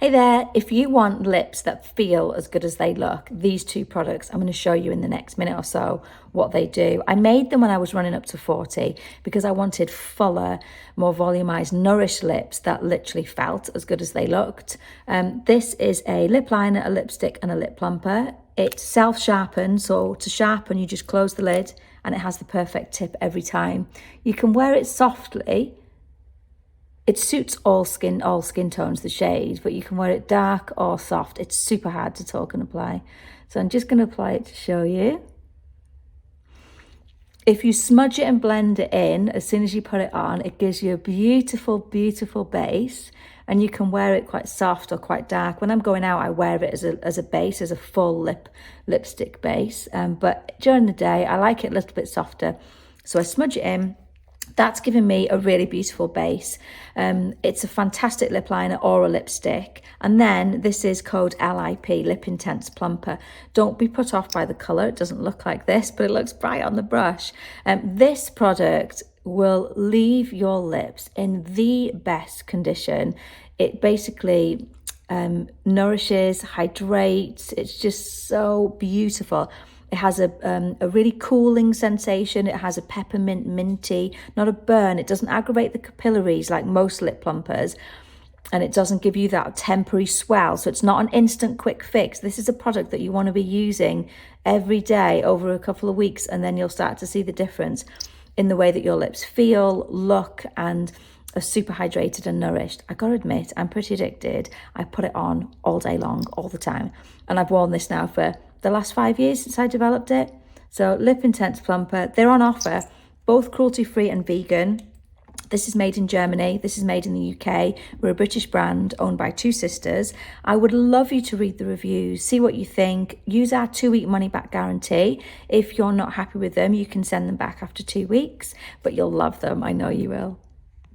Hey there, if you want lips that feel as good as they look, these two products, I'm going to show you in the next minute or so what they do. I made them when I was running up to 40 because I wanted fuller, more volumized, nourished lips that literally felt as good as they looked. This is a lip liner, a lipstick and a lip plumper. It's self-sharpened, so to sharpen you just close the lid and it has the perfect tip every time. You can wear it softly. It suits all skin tones, the shade, but you can wear it dark or soft. It's super hard to talk and apply. So I'm just going to apply it to show you. If you smudge it and blend it in, as soon as you put it on, it gives you a beautiful, beautiful base, and you can wear it quite soft or quite dark. When I'm going out, I wear it as a base, as a full lipstick base. But during the day, I like it a little bit softer. So I smudge it in. That's given me a really beautiful base. It's a fantastic lip liner or a lipstick. And then this is code LIP, Lip Intense Plumper. Don't be put off by the colour. It doesn't look like this, but it looks bright on the brush. This product will leave your lips in the best condition. It basically nourishes, hydrates. It's just so beautiful. It has a really cooling sensation. It has a peppermint minty, not a burn. It doesn't aggravate the capillaries like most lip plumpers. And it doesn't give you that temporary swell. So it's not an instant quick fix. This is a product that you want to be using every day over a couple of weeks. And then you'll start to see the difference in the way that your lips feel, look, and are super hydrated and nourished. I gotta admit, I'm pretty addicted. I put it on all day long, all the time. And I've worn this now for the last 5 years since I developed it. So Lip Intense Plumper, they're on offer, both cruelty-free and vegan. This is made in Germany. This is made in the UK. We're a British brand owned by two sisters. I would love you to read the reviews, see what you think. Use our 2-week money-back guarantee. If you're not happy with them, you can send them back after 2 weeks, but you'll love them. I know you will.